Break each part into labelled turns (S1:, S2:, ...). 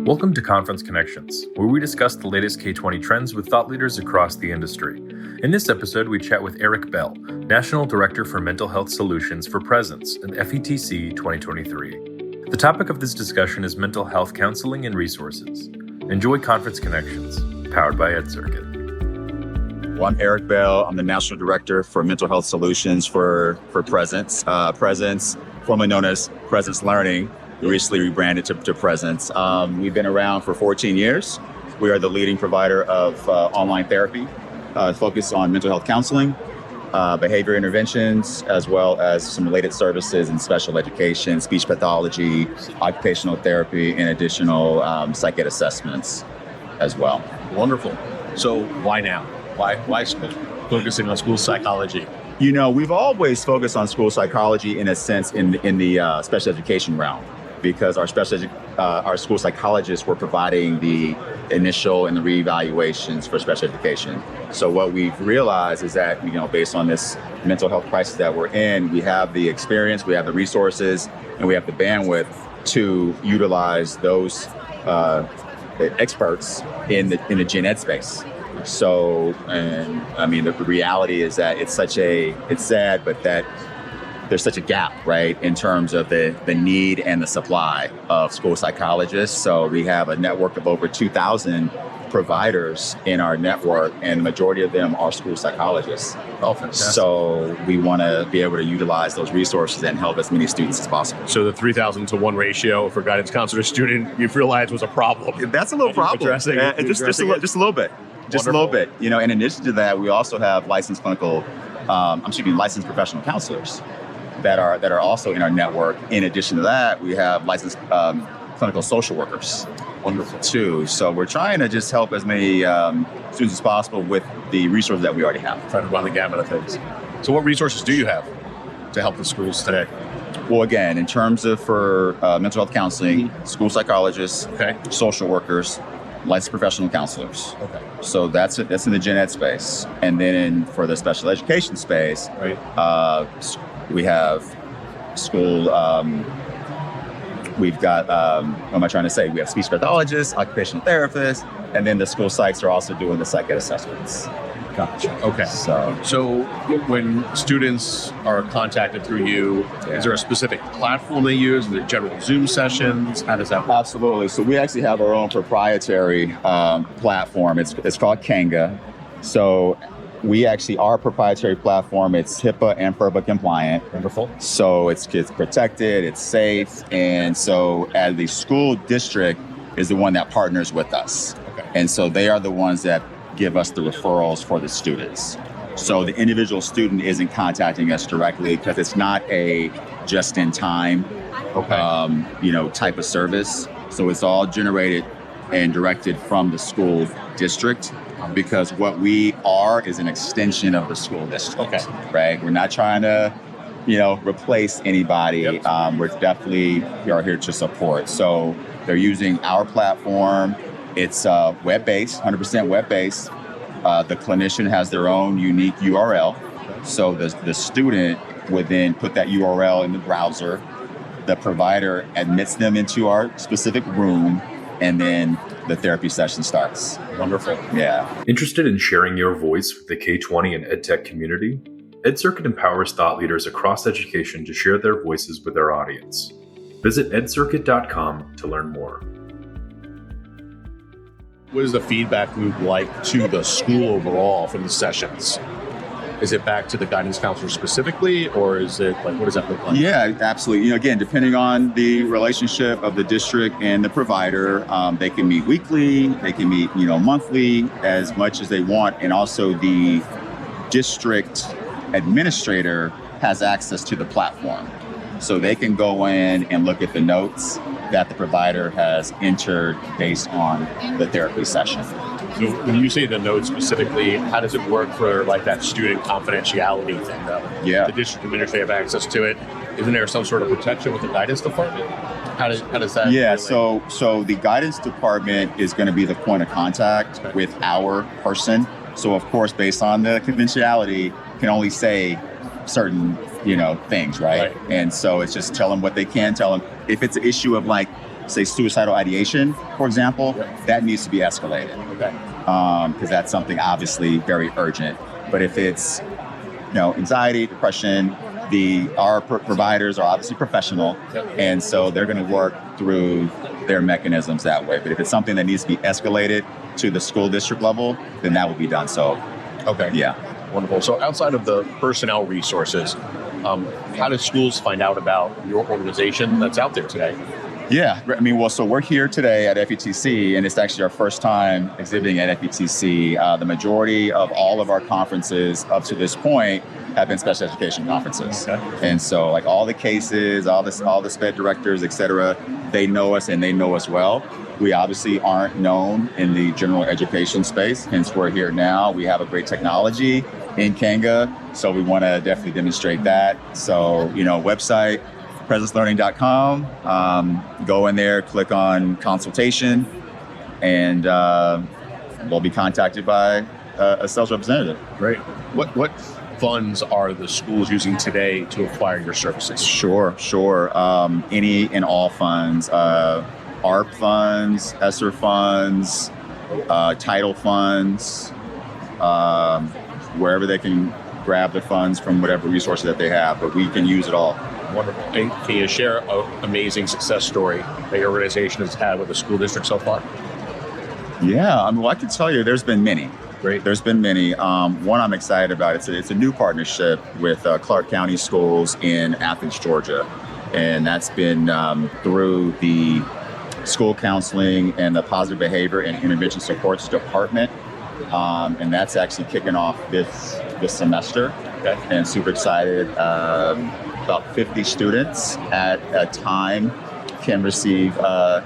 S1: Welcome to Conference Connections, where we discuss the latest K-20 trends with thought leaders across the industry. In this episode, we chat with Eric Bell, National Director for Mental Health Solutions for Presence in FETC 2023. The topic of this discussion is mental health counseling and resources. Enjoy Conference Connections, powered by edCircuit.
S2: Well, I'm Eric Bell. I'm the National Director for Mental Health Solutions for Presence. Presence, formerly known as Presence Learning, we recently rebranded to Presence. We've been around for 14 years. We are the leading provider of online therapy, focused on mental health counseling, behavior interventions, as well as some related services in special education, speech pathology, occupational therapy, and additional psych ed assessments as well.
S3: Wonderful. So why now? Why focusing on school psychology?
S2: You know, we've always focused on school psychology in a sense in the special education realm, because our school psychologists were providing the initial and the reevaluations for special education. So what we've realized is that, you know, based on this mental health crisis that we're in, we have the experience, we have the resources, and we have the bandwidth to utilize those experts in the gen ed space. So, and I mean, the reality is that it's sad, but that there's such a gap, right, in terms of the need and the supply of school psychologists. So we have a network of over 2,000 providers in our network, and the majority of them are school psychologists.
S3: Oh, fantastic.
S2: So we want to be able to utilize those resources and help as many students as possible.
S3: So the 3,000 to 1 ratio for guidance counselor student, you've realized was a problem.
S2: That's a little problem. Just a little bit. Just a little bit. You know, in addition to that, we also have licensed professional counselors that are also in our network. In addition to that, we have licensed clinical social workers.
S3: Wonderful.
S2: Too. So we're trying to just help as many students as possible with the resources that we already have.
S3: Trying to run the gamut of things. So what resources do you have to help the schools today?
S2: Well, again, in terms of for mental health counseling, school psychologists, social workers, licensed professional counselors.
S3: Okay.
S2: So that's in the gen ed space. And then for the special education space, we have school, we've got, what am I trying to say? We have speech pathologists, occupational therapists, and then the school psychs are also doing the psych ed assessments.
S3: Gotcha. Okay. So when students are contacted through you, is there a specific platform they use? Is it general Zoom sessions? How does that work?
S2: Absolutely. So we actually have our own proprietary platform. It's called Kanga. So our proprietary platform, it's HIPAA and FERPA compliant.
S3: Wonderful.
S2: So it's protected, it's safe. And so as the school district is the one that partners with us.
S3: Okay.
S2: And so they are the ones that give us the referrals for the students. So the individual student isn't contacting us directly because it's not a just-in-time type of service. So it's all generated and directed from the school district, because what we are is an extension of the school district.
S3: Okay.
S2: Right? We're not trying to, replace anybody.
S3: Yep.
S2: We are here to support. So they're using our platform. It's web-based, 100% web-based. The clinician has their own unique URL. So the student would then put that URL in the browser. The provider admits them into our specific room, and then the therapy session starts.
S3: Wonderful.
S2: Yeah.
S1: Interested in sharing your voice with the K-20 and EdTech community? edCircuit empowers thought leaders across education to share their voices with their audience. Visit edcircuit.com to learn more.
S3: What is the feedback loop like to the school overall from the sessions? Is it back to the guidance counselor specifically, or is it what does that look like?
S2: Yeah, absolutely. Again, depending on the relationship of the district and the provider, they can meet weekly, they can meet, monthly, as much as they want. And also the district administrator has access to the platform. So they can go in and look at the notes that the provider has entered based on the therapy session.
S3: So when you say the notes specifically, how does it work for that student confidentiality thing though?
S2: Yeah.
S3: The district administrator have access to it. Isn't there some sort of protection with the guidance department? How does that relate?
S2: So the guidance department is going to be the point of contact with our person. So of course, based on the confidentiality, can only say certain things, right? And so it's just tell them what they can tell them. If it's an issue of say, suicidal ideation, for example, that needs to be escalated.
S3: Okay.
S2: Because that's something obviously very urgent. But if it's, anxiety, depression, our providers are obviously professional, and so they're going to work through their mechanisms that way. But if it's something that needs to be escalated to the school district level, then that will be done. So,
S3: okay.
S2: Yeah.
S3: Wonderful. So outside of the personnel resources, how do schools find out about your organization that's out there today?
S2: Yeah, so we're here today at FETC, and it's actually our first time exhibiting at FETC. The majority of all of our conferences up to this point have been special education conferences.
S3: Okay.
S2: And so like all the cases, all the SPED directors, et cetera, they know us and they know us well. We obviously aren't known in the general education space, hence we're here now. We have a great technology in Kanga, so we want to definitely demonstrate that. So, website, presencelearning.com, go in there, click on consultation, and we'll be contacted by a sales representative.
S3: Great. What funds are the schools using today to acquire your services?
S2: Sure. Any and all funds, ARP funds, ESSER funds, title funds, wherever they can grab the funds from whatever resources that they have, but we can use it all.
S3: Wonderful. And can you share an amazing success story that your organization has had with the school district so far?
S2: Yeah, I can tell you there's been many.
S3: Great.
S2: There's been many. One I'm excited about, it's a new partnership with Clark County Schools in Athens, Georgia. And that's been through the school counseling and the positive behavior and intervention supports department. And that's actually kicking off this semester.
S3: Okay.
S2: And super excited. About 50 students at a time can receive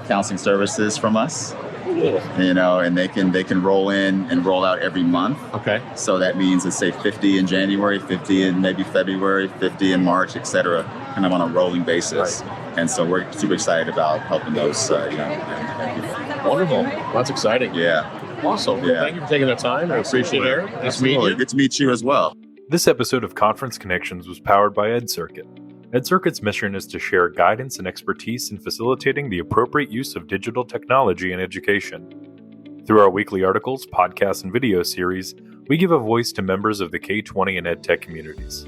S2: counseling services from us.
S3: Cool.
S2: And they can roll in and roll out every month.
S3: Okay.
S2: So that means let's say 50 in January, 50 in maybe February, 50 in March, et cetera, kind of on a rolling basis.
S3: Right.
S2: And so we're super excited about helping those.
S3: Wonderful. That's exciting.
S2: Yeah.
S3: Awesome. Well, thank you for taking the time. I appreciate it. Nice to meet you.
S2: Good to meet you as well.
S1: This episode of Conference Connections was powered by edCircuit. edCircuit's mission is to share guidance and expertise in facilitating the appropriate use of digital technology in education. Through our weekly articles, podcasts, and video series, we give a voice to members of the K-20 and EdTech communities.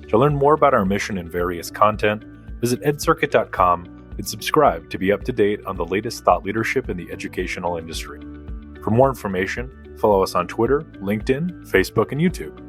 S1: To learn more about our mission and various content, visit edcircuit.com and subscribe to be up to date on the latest thought leadership in the educational industry. For more information, follow us on Twitter, LinkedIn, Facebook, and YouTube.